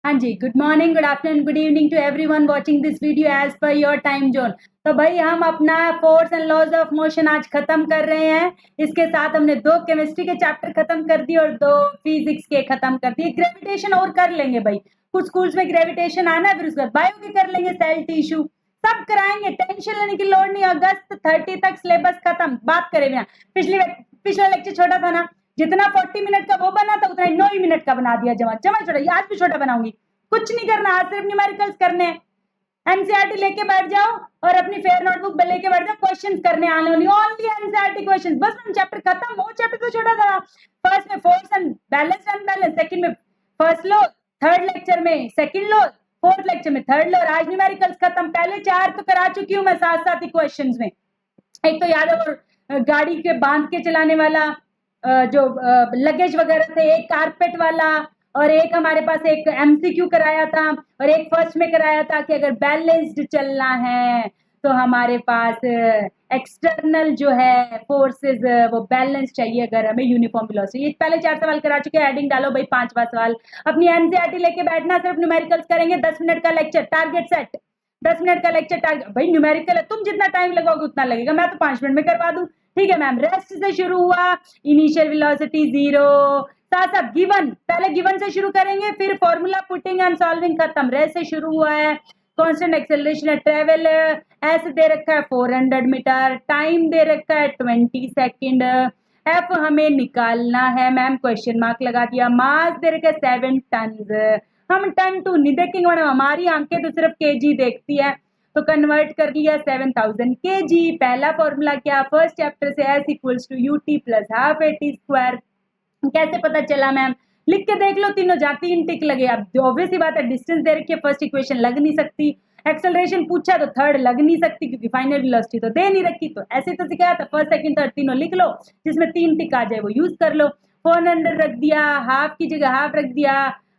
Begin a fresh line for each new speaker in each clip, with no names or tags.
हाँ जी, good morning, good afternoon, good evening to everyone watching this video as per your time zone. तो भाई हम अपना force and laws of motion आज खत्म कर रहे हैं। इसके साथ हमने 2 केमिस्ट्री के चैप्टर खत्म कर दिए और 2 फिजिक्स के खत्म कर दिए। ग्रेविटेशन और कर लेंगे भाई, कुछ स्कूल्स में ग्रेविटेशन आना है, फिर उसके बाद बायो के कर लेंगे, सेल टिश्यू सब कराएंगे, टेंशन लेने की लोड नहीं। अगस्त 30 तक सिलेबस खत्म। बात करें बिना, पिछला लेक्चर छोटा था ना, जितना 40 मिनट का वो बना था उतना 9 मिनट का बना दिया। जमा जमा छोटा, आज भी छोटा बनाऊंगी। कुछ नहीं करना, आज सिर्फ न्यूमेरिकल्स करने हैं। एनसीईआरटी लेके बैठ जाओ और अपनी फेयर नोटबुक पे लेके बैठ जाओ, क्वेश्चंस करने आने वाली, ओनली एनसीईआरटी क्वेश्चंस। बस हम चैप्टर खत्म। वो चैप्टर तो छोटा था। फर्स्ट में force and balance unbalance, second में फर्स्ट लो, थर्ड लेक्चर में सेकंड लो, फोर्थ लेक्चर में थर्ड लो, और आज न्यूमेरिकल्स खत्म। पहले 4 तो करा चुकी हूँ मैं साथ साथ ही क्वेश्चंस में। एक तो याद है गाड़ी के बांध के चलाने वाला, जो लगेज वगैरह थे, एक कारपेट वाला, और एक हमारे पास एक एमसीक्यू कराया था, और एक फर्स्ट में कराया था कि अगर बैलेंस्ड चलना है तो हमारे पास एक्सटर्नल जो है फोर्सेस वो बैलेंस चाहिए अगर हमें यूनिफॉर्म वेलोसिटी। ये पहले 4 सवाल करा चुके हैं, हेडिंग डालो भाई 5वां सवाल। अपनी एनसीईआरटी लेके बैठना, सिर्फ न्यूमेरिकल्स करेंगे। 10 मिनट का लेक्चर, टारगेट सेट। 10 मिनट का लेक्चर टारगेट। भाई न्यूमेरिकल है, तुम जितना टाइम लगाओगे उतना लगेगा, मैं तो 5 मिनट में करवा दूं। ठीक है मैम। रेस्ट से शुरू हुआ, इनिशियल वेलोसिटी 0, साथ साथ गिवन, पहले गिवन से शुरू करेंगे, फिर फॉर्मूला पुटिंग एंड सॉल्विंग खत्म। रेस्ट से शुरू हुआ है, कांस्टेंट एक्सेलरेशन है, ट्रेवल एस दे रखा है 400 मीटर, टाइम दे रखा है 20 सेकेंड, एफ हमें निकालना है मैम, क्वेश्चन मार्क लगा दिया। मास दे रखा है 7 टन। हम टन टू नहीं देखेंगे मैडम, हमारी आंखें तो सिर्फ केजी देखती है, तो कन्वर्ट कर लिया 7000 केजी। पहला फॉर्मूला क्या, फर्स्ट चैप्टर से, s equals to u t plus half a t square. कैसे पता चला मैम, लिख के देख लो, तीनों जहाँ 3 टिक लगे। अब ऑब्वियस ही बात है, डिस्टेंस दे रखी है, फर्स्ट इक्वेशन लग नहीं सकती। एक्सेलरेशन पूछा तो थर्ड लग नहीं सकती क्योंकि फाइनल वेलोसिटी तो दे नहीं रखी। तो ऐसे तो सिखाया था, फर्स्ट सेकंड थर्ड तीनों लिख लो, जिसमें 3 टिक आ जाए वो यूज कर लो। 400 रख दिया, हाफ की जगह हाफ रख दिया।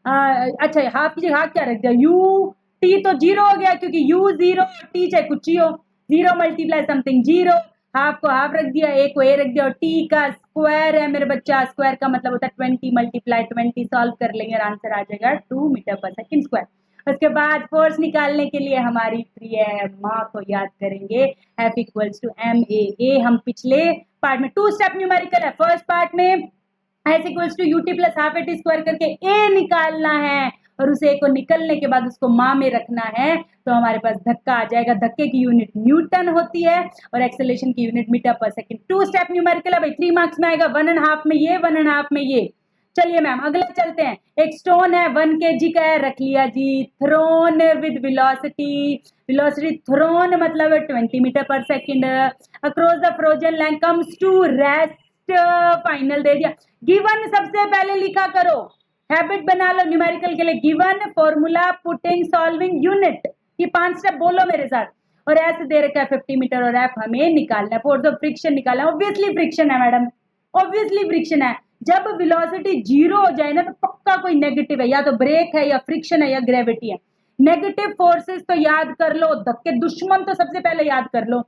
अच्छा, हाफ की जगह हाफ क्या रख दिया, यू टी तो 0 हो गया क्योंकि यू 0, टी चाहे कुछ ही हो, 0 मल्टीप्लाई समथिंग 0, हाफ को हाफ रख दिया, ए को ए रख दिया, और टी का स्क्वायर है मेरे बच्चा। स्क्वायर का मतलब होता है 20 मल्टीप्लाई 20, सॉल्व कर लेंगे और आंसर आ जाएगा 2 मीटर पर सेकंड स्क्वायर। उसके बाद फोर्स निकालने के लिए हमारी फ्री है, माँ को याद करेंगे, F equals to m a. हम पिछले पार्ट में 2 स्टेप न्यूमेरिकल है, फर्स्ट पार्ट में s equals to u t plus half a t square करके ए निकालना है, और उसे ए को निकलने के बाद उसको माँ में रखना है, तो हमारे पास धक्का आ जाएगा। धक्के की यूनिट न्यूटन होती है और एक्सेलरेशन की unit metre per second. 2 step numerical है भाई, 3 मार्क्स में आएगा। 1.5 में ये, 1.5 में ये। चलिए मैम अगला चलते हैं। एक स्टोन है 1 kg का है, रख लिया जी। Thrown with velocity, velocity thrown मतलब 20 metre per second, across the frozen land comes to rest. Final दे दिया। गिवन सबसे पहले लिखा करो, हैबिट बना लो न्यूमेरिकल के लिए। Given, formula, putting, solving, unit, ये 5 स्टेप बोलो मेरे साथ। और ऐसे दे रखा है 50 मीटर, और एफ हमें निकालना है। फोर्स ऑफ फ्रिक्शन निकालना है। ऑब्वियसली फ्रिक्शन है मैडम, ऑब्वियसली फ्रिक्शन है। जब वेलोसिटी 0 हो जाए ना तो पक्का कोई नेगेटिव है, या तो ब्रेक है या फ्रिक्शन है या ग्रेविटी है। नेगेटिव फोर्सेस तो याद कर लो, धक्के दुश्मन तो सबसे पहले याद कर लो।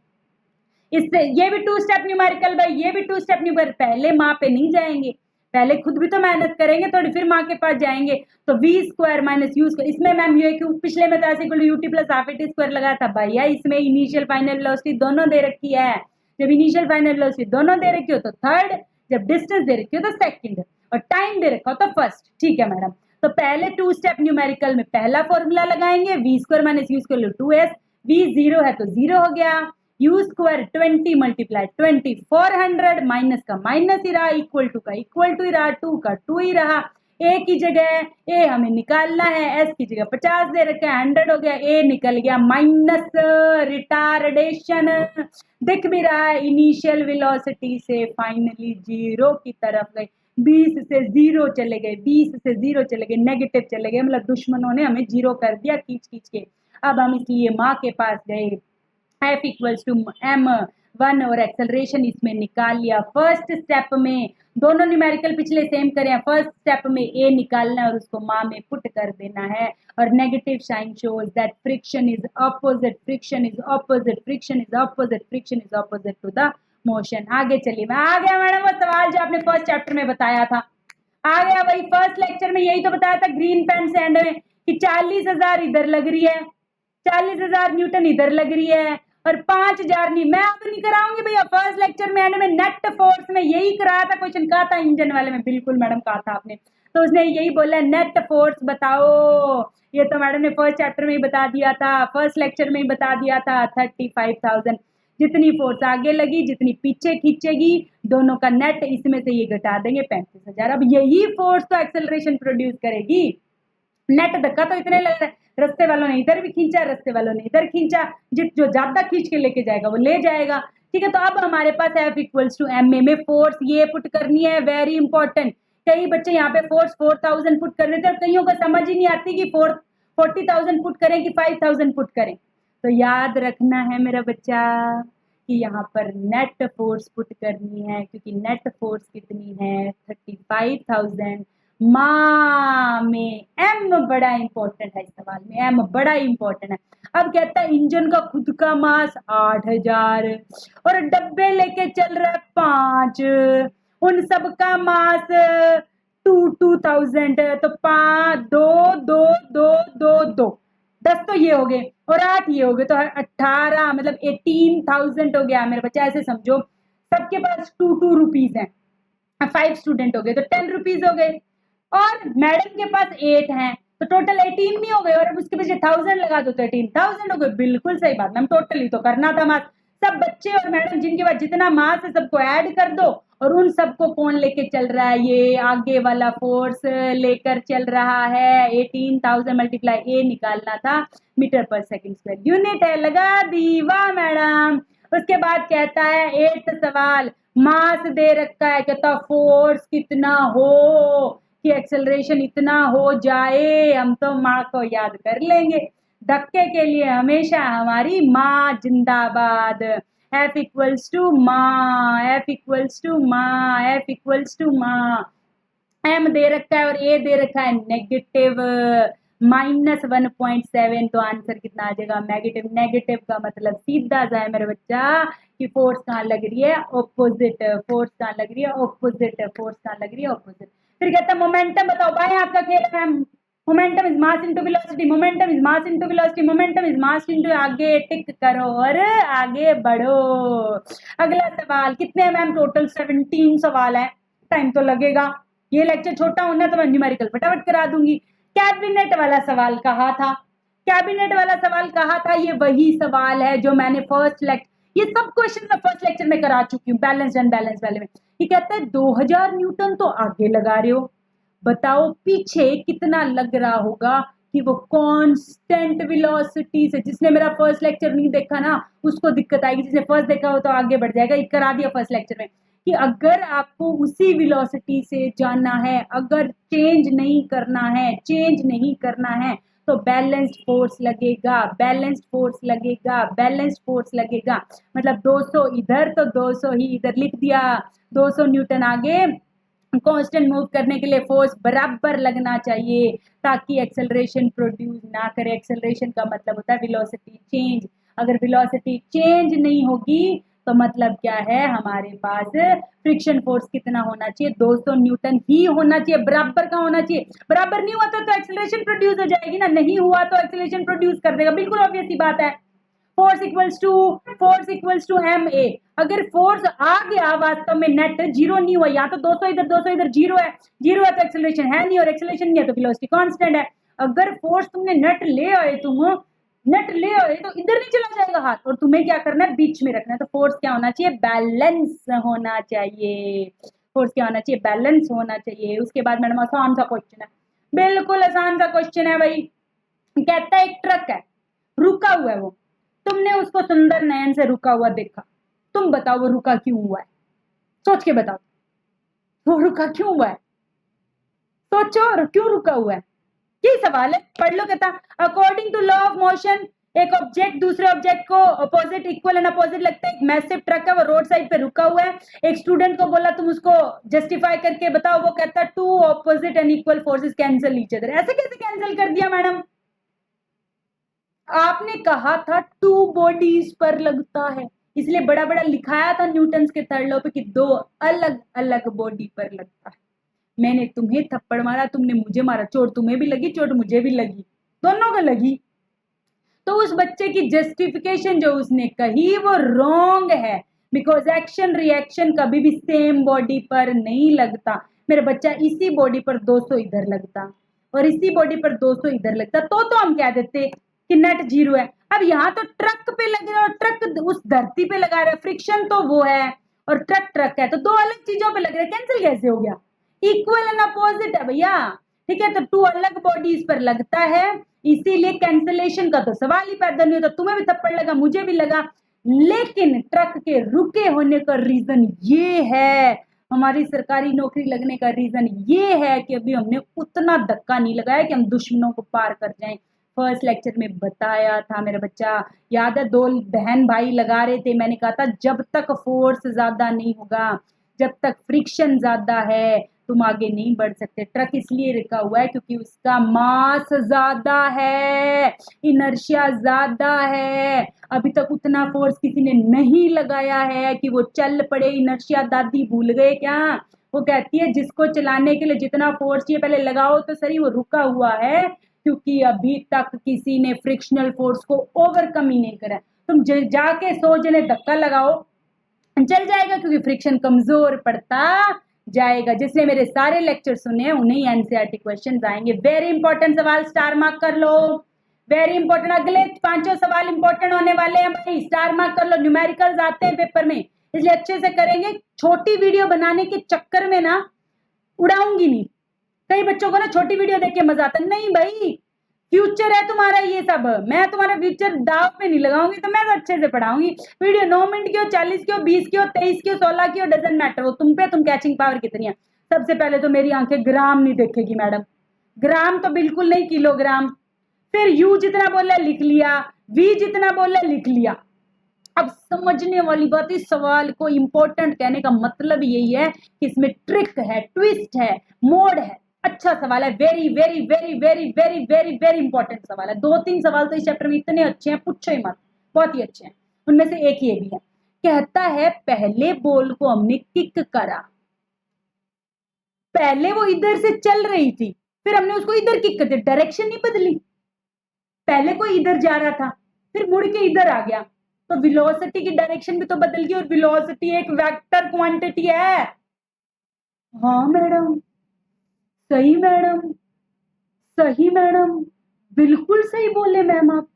इससे ये भी 2 स्टेप न्यूमेरिकल भाई, ये भी 2 स्टेप न्यूमेरिकल। पहले माँ पे नहीं जाएंगे, पहले खुद भी तो मेहनत करेंगे थोड़ी, फिर माँ के पास जाएंगे। तो v square minus you square, इसमें मैम ये क्यों, पिछले में तो ऐसे you t plus half a t square लगाया था भैया। इसमें इनिशियल फाइनल वेलोसिटी दोनों दे रखी है। जब इनिशियल फाइनल वेलोसिटी दोनों दे रखी हो तो थर्ड, जब डिस्टेंस दे रखी हो तो सेकंड, और टाइम दे रखा हो तो फर्स्ट। ठीक है मैडम। तो पहले 2 स्टेप न्यूमेरिकल में पहला फॉर्मूला लगाएंगे, v square minus you square 2s। v 0 है तो 0 हो गया, यू स्क्वायर 20 मल्टीप्लाई 20, 400 माइनस का माइनस ही रहा, इक्वल टू का इक्वल टू ही रहा, 2 का 2 ही रहा। ए की जगह ए हमें निकालना है, एस की जगह 50 दे रखा है, 100 हो गया, ए निकल गया माइनस, रिटार्डेशन दिख भी रहा है। इनिशियल वेलोसिटी से फाइनली 0 की तरफ गए, 20 से 0 चले गए, 20 से 0 चले गए, नेगेटिव चले गए, मतलब दुश्मनों ने हमें 0 कर दिया खींच खींच के। अब हम इसलिए माँ के पास गए, एफ इक्वल्स टू m1, और एक्सेलरेशन इसमें निकाल लिया। फर्स्ट स्टेप में दोनों न्यूमेरिकल पिछले सेम करें, फर्स्ट स्टेप में ए निकालना है और उसको माँ में पुट कर देना है। और negative sign shows that friction is opposite, friction is opposite, friction is opposite, friction is opposite to the motion. आगे चलिए, मैं आ गया मैडम वो सवाल जो आपने फर्स्ट चैप्टर में बताया था, आ गया वही। फर्स्ट लेक्चर में यही तो बताया था, ग्रीन पेन से एंड में कि 40,000 इधर लग रही है, 40,000 न्यूटन इधर लग रही है और 5,000 नहीं। मैं अब नहीं कराऊंगी भैया, फर्स्ट लेक्चर में एंड में नेट फोर्स में यही कराया था, क्वेश्चन कहा था इंजन वाले में, बिल्कुल मैडम कहा था आपने, तो उसने यही बोला नेट फोर्स बताओ। ये तो मैडम ने फर्स्ट चैप्टर में ही बता दिया था, फर्स्ट लेक्चर में ही बता दिया था। 35,000 जितनी फोर्स आगे लगी जितनी पीछे खींचेगी दोनों का नेट, इसमें से ये घटा देंगे 35,000। अब यही फोर्स तो एक्सेलरेशन प्रोड्यूस करेगी। नेट धक्का तो इतने लग रहा है, रस्ते वालों ने इधर भी खींचा, रस्ते वालों ने इधर खींचा, जो ज्यादा खींच के लेके जाएगा वो ले जाएगा। ठीक है, तो अब हमारे पास F इक्वल्स टू एम में फोर्स ये पुट करनी है, वेरी इंपॉर्टेंट। कई बच्चे यहाँ पे फोर्स 4,000 पुट कर रहे थे और कईयों को समझ ही नहीं आती कि 40,000 पुट करें कि 5,000 पुट करें। तो याद रखना है मेरा बच्चा कि यहाँ पर नेट फोर्स पुट करनी है, क्योंकि नेट फोर्स कितनी है 35,000 माँ में। एम बड़ा इंपॉर्टेंट है इस सवाल में, एम बड़ा इंपॉर्टेंट है। अब कहता है इंजन का खुद का मास 8,000 और डब्बे लेके चल रहा है 5, उन सब का मास 2,000, तो 5 2 2 2 2 2 10 तो ये हो गए और 8 ये हो गए, तो 18 मतलब 18,000 हो गया मेरे बच्चा। ऐसे समझो सबके पास 2 रुपीज है, 5 स्टूडेंट हो गए तो 10 रुपीज हो गए, और मैडम के पास 8 हैं तो टोटल 18 नहीं हो गए, और उसके पीछे 1000 लगा दो तो 18,000 हो गए। बिल्कुल सही बात मैम, टोटली तो करना था मास। सब बच्चे और मैडम जिनके पास जितना मास है सबको ऐड कर दो, और उन सबको कौन लेके चल रहा है, ये आगे वाला फोर्स लेकर चल रहा है। 18,000 मल्टीप्लाई ए निकालना था, metre per second square unit है, लगा दी, वाह मैडम। उसके बाद कहता है 8th सवाल, मास दे रखा है, कहता फोर्स कितना हो कि एक्सेलरेशन इतना हो जाए, हम तो माँ को याद कर लेंगे। धक्के के लिए हमेशा हमारी माँ जिंदाबाद। F इक्वल्स टू माँ, F इक्वल्स टू माँ, F इक्वल्स टू माँ। M दे रखा है और A दे रखा है नेगेटिव -1.7, तो आंसर कितना आ जाएगा नेगेटिव। नेगेटिव का मतलब सीधा सा है मेरे बच्चा कि फोर्स कहाँ लग रही है, ऑपोजिट। फोर्स कहाँ लग रही है, ऑपोजिट। फोर्स कहाँ लग रही है, ऑपोजिट। फिर कहता है मोमेंटम बताओ, भाई आपका खेल है ma'am. Momentum is mass into velocity, momentum is mass into velocity, momentum is mass into, आगे टिक करो और आगे बढ़ो। अगला सवाल, कितने हैं मैम टोटल 17 सवाल है, टाइम तो लगेगा। ये लेक्चर छोटा होना तो मैं न्यूमेरिकल फटाफट करा दूंगी। कैबिनेट वाला सवाल कहा था, कैबिनेट वाला सवाल कहा था, ये वही सवाल है जो मैंने फर्स्ट लेक्चर, ये सब क्वेश्चन मैं फर्स्ट लेक्चर में करा चुकी हूँ, बैलेंस अनबैलेंस वाले में। ये कहता है 2000 न्यूटन तो आगे लगा रहे हो, बताओ पीछे कितना लग रहा होगा कि वो कांस्टेंट वेलोसिटी से। जिसने मेरा फर्स्ट लेक्चर नहीं देखा ना उसको दिक्कत आएगी, जिसने फर्स्ट देखा हो तो आगे बढ़ जाएगा। ये करा दिया फर्स्ट लेक्चर में कि अगर आपको उसी वेलोसिटी से जाना है, अगर चेंज नहीं करना है, चेंज नहीं करना है, तो बैलेंस्ड फोर्स लगेगा, बैलेंस्ड फोर्स लगेगा, बैलेंस्ड फोर्स लगेगा। मतलब 200 इधर तो 200 ही इधर लिख दिया, 200 न्यूटन आगे कांस्टेंट मूव करने के लिए फोर्स बराबर लगना चाहिए ताकि एक्सेलरेशन प्रोड्यूस ना करे। एक्सेलरेशन का मतलब होता है वेलोसिटी चेंज। अगर वेलोसिटी चेंज नहीं होगी तो मतलब क्या है, हमारे पास फ्रिक्शन फोर्स कितना होना चाहिए, 200 न्यूटन ही होना चाहिए, बराबर का होना चाहिए। बराबर नहीं हुआ तो एक्सेलरेशन प्रोड्यूस हो जाएगी ना, नहीं हुआ तो एक्सेलरेशन प्रोड्यूस कर देगा, बिल्कुल ऑब्वियस सी बात है। Force equals to m a. अगर फोर्स आ गया वास्तव में नेट जीरो नहीं हुआ, यहाँ तो 200 इधर जीरो है, जीरो है तो एक्सेलरेशन है नहीं, और एक्सेलरेशन नहीं है तो वेलोसिटी कांस्टेंट है। अगर फोर्स तुमने नेट ले आए, नेट ले आए तो इधर नहीं चला जाएगा हाथ, और तुम्हें क्या करना है, बीच में रखना है। तो फोर्स क्या होना चाहिए, बैलेंस होना चाहिए। फोर्स क्या होना चाहिए, बैलेंस होना चाहिए। उसके बाद मैडम आसान सा क्वेश्चन है, बिल्कुल आसान सा क्वेश्चन है भाई। कहता है एक ट्रक है, रुका हुआ है, वो तुमने उसको सुंदर नयन से रुका हुआ देखा, तुम बताओ वो रुका क्यों हुआ है, सोच के बताओ वो रुका क्यों हुआ है, सोचो क्यों रुका हुआ है, यही सवाल है, पढ़ लो। कहता according to law of motion एक ऑब्जेक्ट दूसरे ऑब्जेक्ट को अपोजिट इक्वल एंड अपोजिट लगता है। एक मैसिव ट्रक है, वो रोड साइड पे रुका हुआ है। एक स्टूडेंट को बोला तुम उसको जस्टिफाई करके बताओ, वो कहता है two opposite and equal forces cancel each other. ऐसे कैसे कैंसिल कर दिया मैडम, आपने कहा था टू बॉडीज पर लगता है, इसलिए बड़ा बड़ा लिखाया था न्यूटन्स के थर्ड लॉ पे कि दो अलग अलग बॉडी पर लगता है। मैंने तुम्हें थप्पड़ मारा, तुमने मुझे मारा, चोट तुम्हें भी लगी, चोट मुझे भी लगी, दोनों को लगी। तो उस बच्चे की जस्टिफिकेशन जो उसने कही वो रॉन्ग है, बिकॉज एक्शन रिएक्शन कभी भी सेम बॉडी पर नहीं लगता। मेरा बच्चा इसी बॉडी पर 200 इधर लगता और इसी बॉडी पर 200 इधर लगता, तो हम कह देते कि नेट जीरो है। अब यहाँ तो ट्रक पे लग रहा है और ट्रक उस धरती पे लगा रहा है, फ्रिक्शन तो वो है और ट्रक है, तो दो अलग चीजों पे लग रहा है, कैंसिल कैसे हो गया? इक्वल एंड अपोजिट है भैया, ठीक है। तो टू अलग बॉडीज पर लगता है, इसीलिए कैंसलेशन का तो सवाल ही पैदा नहीं होता। तुम्हें भी थप्पड़ लगा, मुझे भी लगा, लेकिन ट्रक के रुके होने का रीजन ये है, हमारी सरकारी नौकरी लगने का रीजन ये है कि अभी हमने उतना धक्का नहीं लगाया कि हम दुश्मनों को पार कर जाएं। फर्स्ट लेक्चर में बताया था मेरा बच्चा, याद है, दो बहन भाई लगा रहे थे, मैंने कहा था जब तक फोर्स ज्यादा नहीं होगा, जब तक फ्रिक्शन ज्यादा है, तुम आगे नहीं बढ़ सकते। ट्रक इसलिए रुका हुआ है क्योंकि उसका मास ज्यादा है, इनर्शिया ज्यादा है, अभी तक उतना फोर्स किसी ने नहीं लगाया है कि वो चल पड़े। इनर्शिया दादी भूल गए क्या? वो कहती है जिसको चलाने के लिए जितना फोर्स चाहिए पहले लगाओ तो सही, वो रुका हुआ है क्योंकि अभी तक किसी ने फ्रिक्शनल फोर्स को ओवरकम ही नहीं करा। तुम जाके 100 जने धक्का लगाओ, चल जाएगा क्योंकि फ्रिक्शन कमजोर पड़ता जाएगा। जिसने मेरे सारे लेक्चर सुने हैं उन्हें एनसीईआरटी क्वेश्चंस आएंगे। वेरी इंपॉर्टेंट सवाल, स्टार मार्क कर लो, वेरी इंपॉर्टेंट। अगले 5 सवाल इंपॉर्टेंट होने वाले हैं भाई, स्टार मार्क कर लो। न्यूमेरिकल्स आते हैं पेपर में, इसलिए अच्छे से करेंगे। छोटी वीडियो बनाने के चक्कर में ना उड़ाऊंगी नहीं, कई बच्चों को ना छोटी वीडियो देख के मजा आता नहीं भाई, फ्यूचर है तुम्हारा ये सब, मैं तुम्हारा फ्यूचर दाव पे नहीं लगाऊंगी, तो मैं तो अच्छे से पढ़ाऊंगी। वीडियो 9 मिनट की हो, 40 की हो, 20 की हो, 23 की हो, 16 की हो, डजंट मैटर, हो तुम पे, तुम कैचिंग पावर कितनी है। सबसे पहले तो मेरी आंखें ग्राम नहीं देखेगी मैडम, ग्राम तो बिल्कुल नहीं, किलोग्राम। फिर यू जितना बोला लिख लिया, वी जितना बोला लिख लिया। अब समझने वाली बात, इस सवाल को इंपॉर्टेंट कहने का मतलब यही है कि इसमें ट्रिक है, ट्विस्ट है, मोड है। अच्छा सवाल है, very very very very very very very important सवाल है। 2-3 सवाल तो इस चैप्टर में इतने अच्छे हैं, पूछो ही मत, बहुत ही अच्छे हैं। उनमें से एक ये भी है, कहता है पहले बॉल को हमने किक करा, पहले वो इधर से चल रही थी, फिर हमने उसको इधर किक कर दिया, डायरेक्शन नहीं बदली। पहले कोई इधर जा रहा था, फिर मुड़ के इधर आ गया, तो वेलोसिटी की डायरेक्शन भी तो बदल गई, और वेलोसिटी एक वेक्टर क्वांटिटी है। हाँ मैडम, सही मैडम, सही मैडम, बिल्कुल सही बोले मैम आप।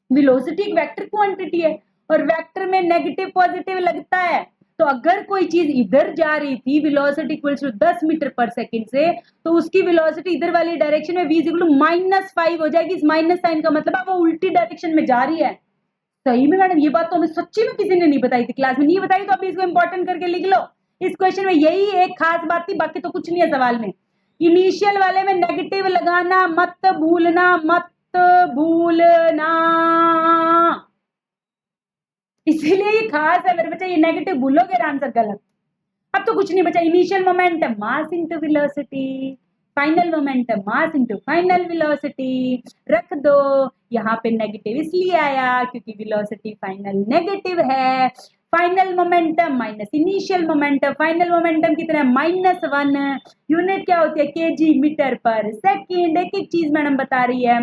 वेलोसिटी एक वेक्टर क्वांटिटी है और वेक्टर में नेगेटिव पॉजिटिव लगता है। तो अगर कोई चीज इधर जा रही थी, velocity equals to 10 metre per second से, तो उसकी वेलोसिटी इधर वाली डायरेक्शन में v इक्वल टू -5 हो जाएगी। इस माइनस साइन का मतलब है वो उल्टी डायरेक्शन में जा रही है। सही में मैडम, ये बात तो हमें सच्ची में किसी ने नहीं बताई थी, क्लास में नहीं बताई, तो अभी इसको इंपॉर्टेंट करके लिख लो। इस क्वेश्चन में यही एक खास बात थी, बाकी तो कुछ नहीं है सवाल में। इनिशियल वाले में नेगेटिव लगाना मत भूलना, मत भूलना, इसीलिए ये खास है मेरे बच्चे, ये नेगेटिव भूलोगे आंसर गलत। अब तो कुछ नहीं बचा, initial momentum mass into velocity, final momentum mass into final velocity. रख दो, यहाँ पे नेगेटिव इसलिए आया क्योंकि वेलोसिटी फाइनल नेगेटिव है। Final momentum minus initial momentum, final momentum कितना है -1, यूनिट क्या होती है केजी मीटर पर सेकेंड। एक एक चीज मैडम बता रही है,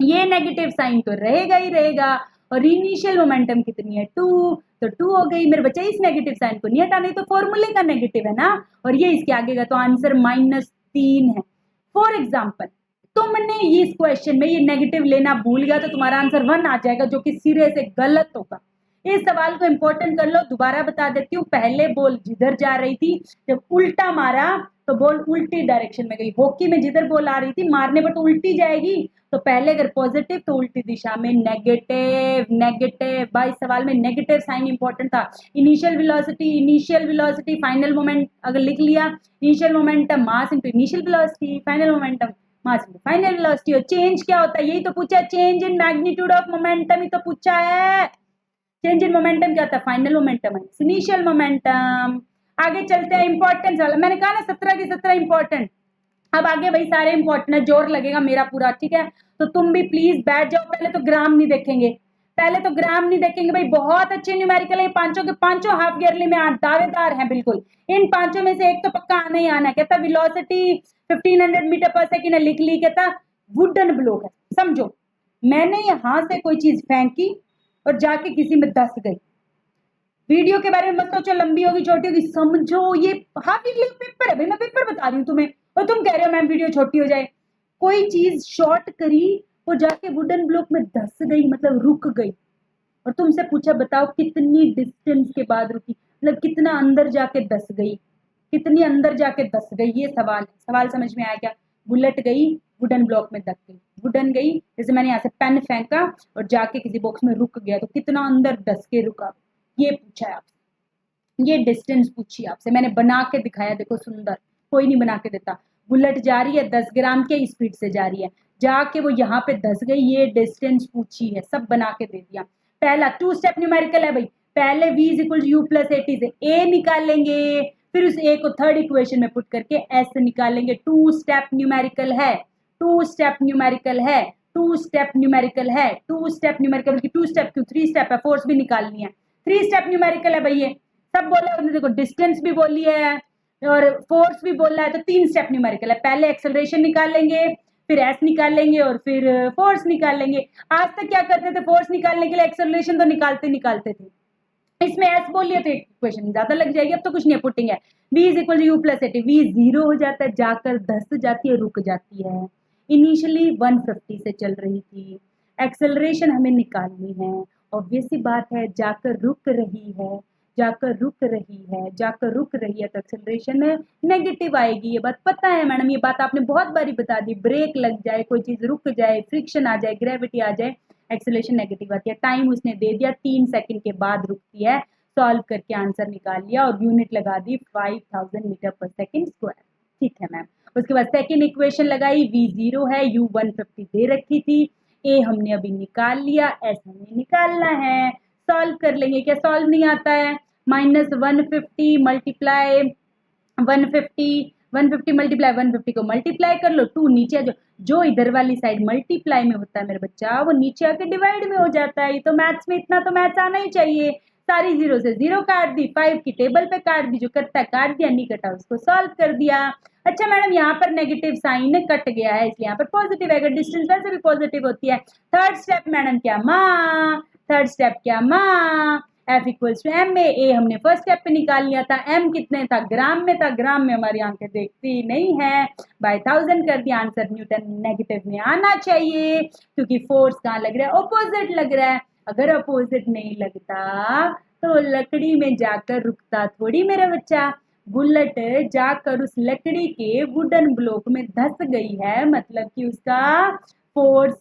ये नेगेटिव साइन तो रहेगा ही रहेगा, और इनिशियल मोमेंटम कितनी है 2, तो 2 हो गई। मेरे बच्चे इस नेगेटिव साइन को नहीं हटाना, तो फॉर्मूले का नेगेटिव है ना, और ये इसके आगे का, तो आंसर -3 है। फॉर एग्जाम्पल तुमने इस क्वेश्चन में ये नेगेटिव लेना भूल गया तो तुम्हारा आंसर 1 आ जाएगा, जो कि सिरे से गलत होगा। इस सवाल को इंपॉर्टेंट कर लो, दोबारा बता देती हूँ। पहले बॉल जिधर जा रही थी, जब उल्टा मारा तो बॉल उल्टी डायरेक्शन में गई। हॉकी में जिधर बॉल आ रही थी मारने पर तो उल्टी जाएगी, तो पहले अगर पॉजिटिव तो उल्टी दिशा में नेगेटिव, नेगेटिव। भाई सवाल में नेगेटिव साइन इंपॉर्टेंट था। इनिशियल वेलोसिटी फाइनल मोमेंट अगर लिख लिया, initial momentum mass into initial velocity, final momentum mass into final velocity. और चेंज क्या होता है, यही तो पूछा है, change in magnitude of momentum ही तो पूछा है। चेंज इन मोमेंटम क्या होता है, फाइनल मोमेंटम है इनिशियल मोमेंटम। आगे चलते हैं, इंपॉर्टेंस वाला, मैंने कहा ना 17 की 17 इंपॉर्टेंट। अब आगे भाई सारे इंपॉर्टेंट है, जोर लगेगा मेरा पूरा, ठीक है। तो तुम भी प्लीज बैठ जाओ, पहले तो ग्राम नहीं देखेंगे, पहले तो ग्राम नहीं देखेंगे भाई। बहुत अच्छे न्यूमेरिकल है, पांचों के पांचों हाफ ईयरली में दावेदार हैं बिल्कुल। इन पांचों में से एक तो पक्का आना ही आना है। कहता वेलोसिटी 1500 मीटर पर सेकेंड लिख ली, कहता वुडन ब्लॉक है, समझो, मैंने यहाँ से कोई चीज फेंकी और जाके किसी में धस गई। वीडियो के बारे में मत सोचो लंबी होगी छोटी होगी, समझो ये हाफ ईयरली पेपर है भाई, मैं पेपर बता रही हूँ तुम्हें और तुम कह रहे हो मैम वीडियो छोटी हो जाए। कोई चीज शॉर्ट करी और जाके वुडन ब्लॉक में धस गई, मतलब रुक गई, और तुमसे पूछा बताओ कितनी डिस्टेंस के बाद रुकी, मतलब कितना अंदर जाके धस गई, कितनी अंदर जाके धस गई, ये सवाल है। सवाल समझ में आया क्या? बुलेट गई वुडन ब्लॉक में धस गई, वुडन गई जैसे मैंने यहाँ से पेन फेंका और जाके किसी बॉक्स में रुक गया, तो कितना अंदर धस के रुका, ये पूछा है आपसे, ये डिस्टेंस पूछी आपसे। मैंने बना के दिखाया, देखो सुंदर, कोई नहीं बना के देता। बुलेट जा रही है 10 ग्राम के स्पीड से जा रही है, जाके वो यहाँ पे धस गई, ये डिस्टेंस पूछी है, सब बना के दे दिया। पहला 2 स्टेप न्यूमेरिकल है भाई, पहले v is equal u plus eighty से a निकालेंगे, फिर उस a को थर्ड इक्वेशन में पुट करके s निकालेंगे। 2 स्टेप न्यूमेरिकल है, 2 स्टेप न्यूमेरिकल है, 2 स्टेप न्यूमेरिकल है, 2 स्टेप न्यूमेरिकल की 2 स्टेप क्यों, 3 स्टेप है, फोर्स भी निकालनी है, 3 स्टेप न्यूमेरिकल है भाई। ये सब बोला उन्होंने, देखो डिस्टेंस भी बोली है और फोर्स भी बोला है, तो 3 स्टेप न्यूमेरिकल है। पहले एक्सेलरेशन निकालेंगे, फिर एस निकालेंगे और फिर फोर्स निकालेंगे। आज तक क्या करते थे, फोर्स निकालने के लिए एक्सेलरेशन तो निकालते थे, इसमें एस बोलिए तो इक्वेशन ज्यादा लग जाएगी। अब तो कुछ नहीं पुटिंग है, v is equal you plus eighty, we zero हो जाता है, जाकर धस जाती है, रुक जाती है। इनिशियली 150 से चल रही थी, एक्सेलरेशन हमें निकालनी है, ऑब्वियस सी बात है, जाकर रुक रही है, जाकर रुक रही है, जाकर रुक रही है, तो एक्सेलरेशन नेगेटिव आएगी। ये बात पता है मैडम, ये बात आपने बहुत बारी बता दी, ब्रेक लग जाए, कोई चीज रुक जाए, फ्रिक्शन आ जाए, ग्रेविटी आ जाए, एक्सेलरेशन नेगेटिव आती है। टाइम उसने दे दिया 3 सेकंड के बाद रुकती है, सॉल्व करके आंसर निकाल लिया और यूनिट लगा दी 5000 मीटर पर सेकंड स्क्वायर। ठीक है मैम, उसके बाद सेकंड इक्वेशन लगाई, v 0 है, u 150 दे रखी थी, a हमने अभी निकाल लिया, s हमें निकालना है, सॉल्व कर लेंगे। क्या सॉल्व नहीं आता है, -150 मल्टीप्लाई 150 मल्टीप्लाई 150 को मल्टीप्लाई कर लो, 2 नीचे जो इधर वाली साइड मल्टीप्लाई में होता है मेरे बच्चा, वो नीचे आके डिवाइड में हो जाता है। ये तो मैथ्स में इतना तो मैथ्स आना ही चाहिए। सारी जीरो से जीरो काट दी, 5 की टेबल पे काट दी, जो कटता है काट दिया, नहीं कटा उसको सॉल्व कर दिया। अच्छा मैडम यहाँ पर नेगेटिव साइन कट गया है, इसलिए यहाँ पर पॉजिटिव आएगा, डिस्टेंस वैसे भी पॉजिटिव होती है। थर्ड स्टेप मैडम क्या माँ, थर्ड स्टेप क्या माँ, F इक्वल्स टू एम में, ए हमने फर्स्ट स्टेप पे निकाल लिया था, m कितने था, ग्राम में था, ग्राम में हमारी आंखें देखती नहीं है, बाय 1000 कर दिया, आंसर न्यूटन नेगेटिव में आना चाहिए, क्योंकि फोर्स कहाँ लग रहा है, ऑपोजिट लग रहा है। अगर अपोजिट नहीं लगता तो लकड़ी में जाकर रुकता थोड़ी मेरा बच्चा। बुलेट जाकर उस लकड़ी के वुडन ब्लॉक में धस गई है, मतलब कि उसका फोर्स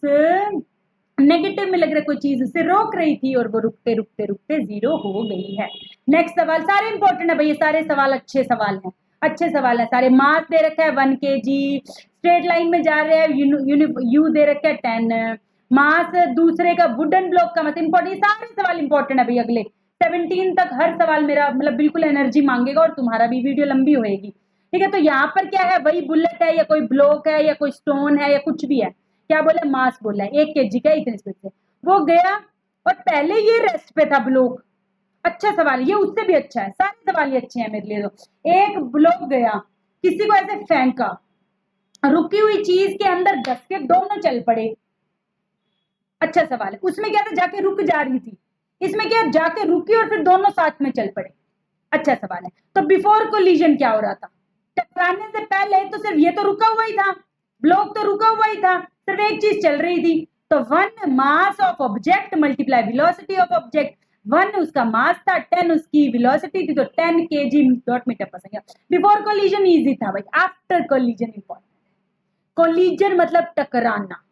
नेगेटिव में लग रहा है, कोई चीज उसे रोक रही थी और वो रुकते रुकते रुकते जीरो हो गई है। नेक्स्ट सवाल, सारे इंपॉर्टेंट है भैया, सारे सवाल अच्छे सवाल हैं, अच्छे सवाल हैं सारे। मास दे रखा है 1 kg, स्ट्रेट लाइन में जा रहे हैं, यू दे रखा है 10, मास दूसरे का वुडन ब्लॉक का मतलब इंपॉर्टेंट, सारे सवाल इंपॉर्टेंट है भैया। अगले 17 तक हर सवाल मेरा मतलब बिल्कुल एनर्जी मांगेगा और तुम्हारा भी वीडियो लंबी होएगी। ठीक है, तो यहाँ पर क्या है, वही बुलेट है या कोई ब्लॉक है या कोई स्टोन है या कुछ भी है, क्या बोले, मास बोला है 1 kg का, इतने स्पीड से वो गया और पहले ये रेस्ट पे था ब्लॉक। अच्छा सवाल, ये उससे भी अच्छा है, सारे सवाल ये अच्छे हैं मेरे लिए। तो एक ब्लॉक गया, किसी को ऐसे फेंका, रुकी हुई चीज के अंदर घस के दोनों चल पड़े। अच्छा सवाल है, उसमें क्या था, जाके रुक जा रही थी, इसमें क्या जाके रुकी और फिर दोनों साथ में चल पड़े। अच्छा सवाल है, तो बिफोर कोलिजन क्या हो रहा था, टकराने से पहले तो सिर्फ ये तो रुका हुआ ही था, ब्लॉक तो रुका हुआ ही था, सिर्फ एक चीज चल रही थी। तो 1 mass of object multiply velocity of object, 1 उसका मास था, 10 उसकी वेलोसिटी थी, तो 10 kg dot metre per second. Before collision easy था भाई, आफ्टर कोलिजन इंपॉर्टेंट। कोलिजन मतलब टकराना,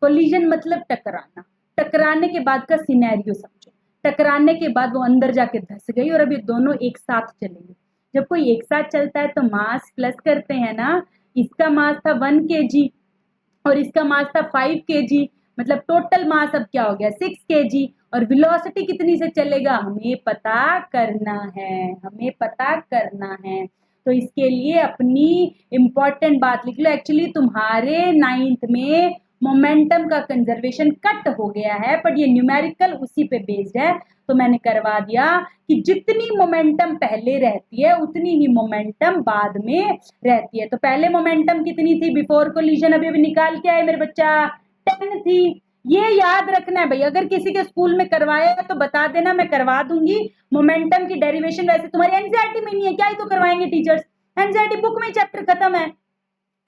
कोलिजन मतलब टकराना, टकराने के बाद का सिनेरियो समझो, टकराने के बाद वो अंदर जाके धस गई और अब ये दोनों एक साथ चलेंगे। जब कोई एक साथ चलता है तो मास प्लस करते हैं ना, इसका मास था 1 kg और इसका मास था 5 kg, मतलब टोटल मास अब क्या हो गया 6 kg, और वेलोसिटी कितनी से चलेगा हमें पता करना है, हमें पता करना है। तो इसके लिए अपनी इंपॉर्टेंट बात लिख लो, एक्चुअली तुम्हारे 9th में मोमेंटम का कंजर्वेशन कट हो गया है, बट ये न्यूमेरिकल उसी पे बेस्ड है, तो मैंने करवा दिया कि जितनी मोमेंटम पहले रहती है उतनी ही मोमेंटम बाद में रहती है। तो पहले मोमेंटम कितनी थी बिफोर कोलिजन, अभी अभी निकाल के आए मेरे बच्चा, 10 थी। ये याद रखना है भाई, अगर किसी के स्कूल में करवाया है तो बता देना, मैं करवा दूंगी। मोमेंटम की डेरिवेशन वैसे तुम्हारी एनसीईआरटी में नहीं है, क्या ही तो करवाएंगे टीचर्स, एनसीईआरटी बुक में ही चैप्टर खत्म है,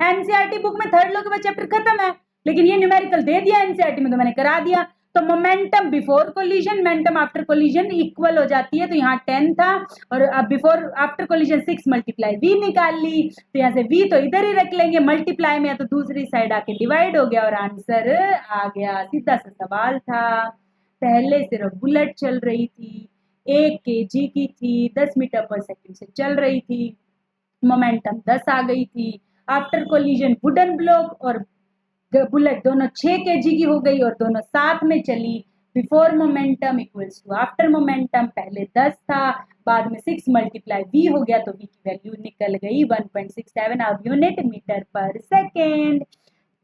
एनसीईआरटी बुक में थर्ड लॉ के बाद चैप्टर खत्म है, लेकिन ये न्यूमेरिकल दे दिया एनसीईआरटी में तो मैंने करा दिया। तो momentum before collision, momentum after collision equal हो जाती है, तो यहाँ 10 था और अब before after collision 6 multiply v निकाल ली, तो यहाँ से v तो इधर ही रख लेंगे, मल्टीप्लाई में तो दूसरी साइड आके डिवाइड हो गया और आंसर आ गया। सीधा सा सवाल था, पहले सिर्फ बुलेट चल रही थी, 1 kg की थी, 10 मीटर पर सेकंड से चल रही थी, मोमेंटम 10 आ गई थी। आफ्टर कोलिजन वुडन ब्लॉक और बुलेट दोनों 6 kg की हो गई और दोनों साथ में चली। Before momentum equals to after momentum, पहले 10 था, बाद में 6 मल्टीप्लाई v हो गया, तो v की वैल्यू निकल गई 1.67 और यूनिट मीटर पर सेकेंड।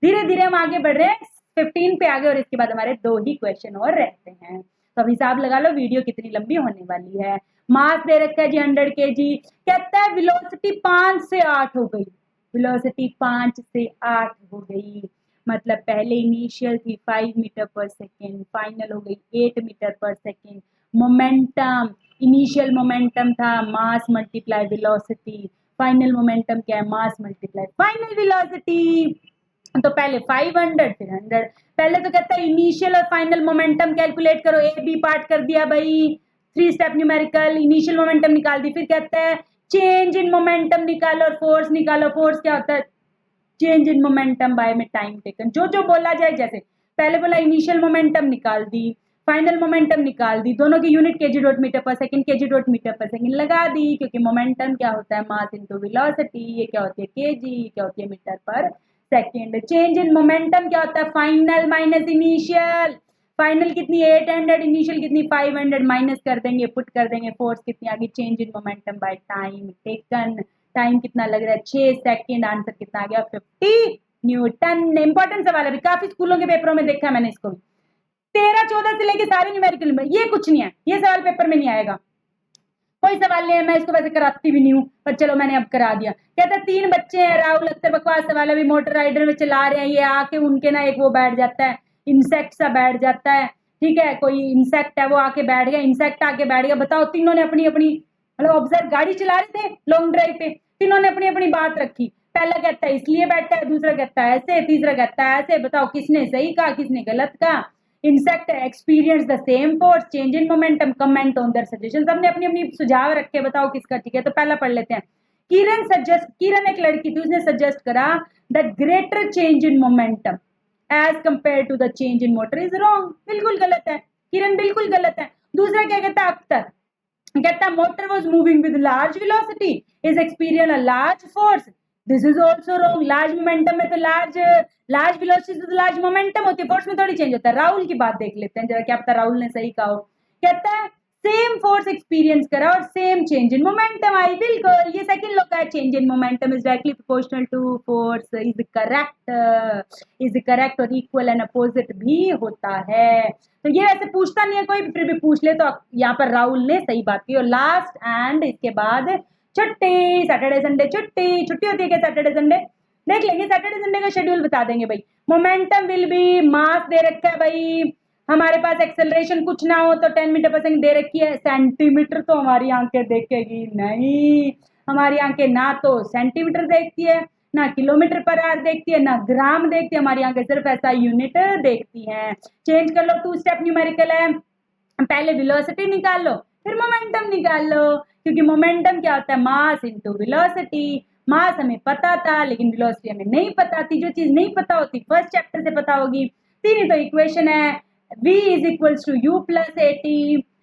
धीरे धीरे हम आगे बढ़ रहे हैं, 15 पे आगे और इसके बाद हमारे 2 ही क्वेश्चन और रहते हैं। तो अब हिसाब लगा लो वीडियो कितनी लंबी होने वाली है। मास दे रखा है जी 100 kg, कहता है वेलोसिटी 5 से 8 हो गई, वेलोसिटी 5 से 8 हो गई, मतलब पहले इनिशियल थी 5 मीटर पर सेकेंड, फाइनल हो गई 8 मीटर पर सेकेंड। मोमेंटम, इनिशियल मोमेंटम था मास मल्टीप्लाई वेलोसिटी, फाइनल मोमेंटम क्या है, मास मल्टीप्लाई फाइनल वेलोसिटी। तो पहले 500 फिर 100, पहले तो कहता है इनिशियल और फाइनल मोमेंटम कैलकुलेट करो, ए बी पार्ट कर दिया भाई, 3 स्टेप न्यूमेरिकल, इनिशियल मोमेंटम निकाल दी, फिर कहता है चेंज इन मोमेंटम निकालो और फोर्स निकालो। फोर्स क्या होता है, चेंज इन मोमेंटम बाय में टाइम टेकन, जो जो बोला जाए, जैसे पहले बोला इनिशियल मोमेंटम निकाल दी, फाइनल मोमेंटम निकाल दी, दोनों की unit KG dot metre per second, KG dot metre per second लगा दी, क्योंकि मोमेंटम क्या होता है मास इनटू वेलोसिटी, ये क्या होती है केजी, क्या होती है metre per second. Change in momentum क्या होता है, फाइनल माइनस इनिशियल, फाइनल कितनी 800, इनिशियल कितनी 500, माइनस कर देंगे, पुट कर देंगे, फोर्स कितनी आ गई, change in momentum by time taken, time कितना लग रहा है 6 सेकंड, आंसर कितना आ गया 50 न्यूटन। इंपॉर्टेंट सवाल है, अभी काफी स्कूलों के पेपरों में देखा मैंने इसको, 13-14 से लेके सारे न्यूमेरिकल में, ये कुछ नहीं है, ये सवाल पेपर में नहीं आएगा, कोई सवाल नहीं है, मैं इसको वैसे कराती भी नहीं हूँ, पर चलो मैंने अब करा दिया। कहता 3 बच्चे हैं, राहुल अख्तर, बकवास सवाल है, अभी मोटर राइडर में चला रहे हैं, ये आके उनके ना एक वो बैठ जाता है, इंसेक्ट सा बैठ जाता है, ठीक है, कोई इंसेक्ट है वो आके बैठ गया, इंसेक्ट आके बैठ गया, बताओ तीनों ने अपनी अपनी मतलब ऑब्जर्व, गाड़ी चला रहे थे लॉन्ग ड्राइव पे, तीनों ने अपनी अपनी बात रखी, पहला कहता है इसलिए बैठा है, दूसरा कहता है ऐसे, तीसरा कहता है ऐसे, बताओ किसने सही कहा किसने गलत कहा। Insect experience the same force, change in momentum, comment on their suggestion, सबने अपनी अपनी सुझाव रखे, बताओ किसका ठीक है। तो पहला पढ़ लेते हैं, किरण एक लड़की थी, उसने सजेस्ट करा that greater change in momentum as compare to the change in motor is wrong, बिल्कुल गलत है, किरण बिल्कुल गलत है। दूसरा क्या कहता है अख्तर, कहता motor was moving with large velocity, is experience a large force, this is also wrong, large momentum में तो लार्ज वेलोसिटी तो लार्ज मोमेंटम होती है, फोर्स में थोड़ी चेंज होता है। राहुल की बात देख लेते हैं जरा, क्या पता राहुल ने सही कहा हो। कहता है सेम फोर्स एक्सपीरियंस करा और सेम चेंज इन मोमेंटम आई, बिल्कुल ये सेकंड लॉ का है, change in momentum is directly proportional to force, is correct और इक्वल एंड अपोजिट भी होता है। तो ये वैसे पूछता नहीं है कोई, फिर भी पूछ ले, तो यहाँ पर राहुल ने सही बात की। और लास्ट एंड इसके बाद छुट्टी, सैटरडे संडे छुट्टी होती है क्या सैटरडे संडे, देख लेंगे सैटरडे संडे का शेड्यूल बता देंगे भाई। मोमेंटम विल बी, मास दे रखा है भाई, हमारे पास एक्सेलरेशन कुछ ना हो तो 10 मीटर पर सेकंड दे रखी है, सेंटीमीटर तो हमारी आंखें देखेगी नहीं, हमारी आंखें ना तो सेंटीमीटर देखती है, ना किलोमीटर पर आवर देखती है, ना ग्राम देखती है, हमारी आंखें सिर्फ ऐसा यूनिट देखती हैं। चेंज कर लो, 2 स्टेप न्यूमेरिकल है, पहले वेलोसिटी निकाल लो फिर मोमेंटम निकाल लो, क्योंकि मोमेंटम क्या होता है मास इनटू वेलोसिटी, मास हमें पता था लेकिन वेलोसिटी हमें नहीं पता थी, जो चीज नहीं पता होती फर्स्ट चैप्टर से पता होगी। 3 ही तो इक्वेशन है, v is equals to u plus at,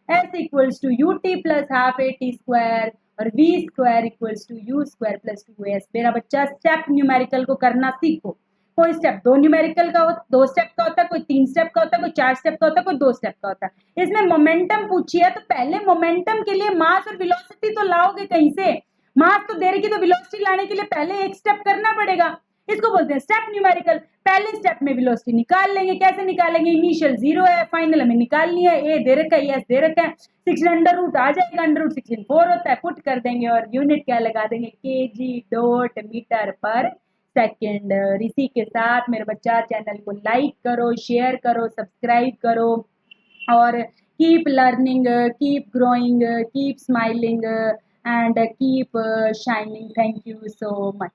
s equals to ut plus half at square और v square equals to u square plus 2s। मेरा बच्चा स्टेप न्यूमेरिकल को करना सीखो, कोई स्टेप 2 न्यूमेरिकल का 2 स्टेप का होता है, कोई 3 स्टेप का होता है, कोई 4 स्टेप का होता है, कोई 2 स्टेप का होता है। इसमें मोमेंटम पूछी है तो पहले मोमेंटम के लिए मास और वेलोसिटी तो लाओगे कहीं से, मास तो दे रही तो वेलोसिटी लाने के लिए पहले एक स्टेप करना पड़ेगा, इसको बोलते हैं स्टेप न्यूमेरिकल। पहले स्टेप में वेलोसिटी निकाल लेंगे, कैसे निकालेंगे, इनिशियल 0 है, फाइनल हमें निकालनी है, ए दे रखा है, एस दे रखा है, 6 अंडर रूट आ जाएगा, अंडर रूट 16 4 होता है, पुट कर देंगे और यूनिट क्या लगा देंगे, KG dot metre per second. इसी के साथ मेरे बच्चा चैनल को लाइक करो, शेयर करो, सब्सक्राइब करो और keep learning, keep growing, keep smiling and keep shining. Thank you so much.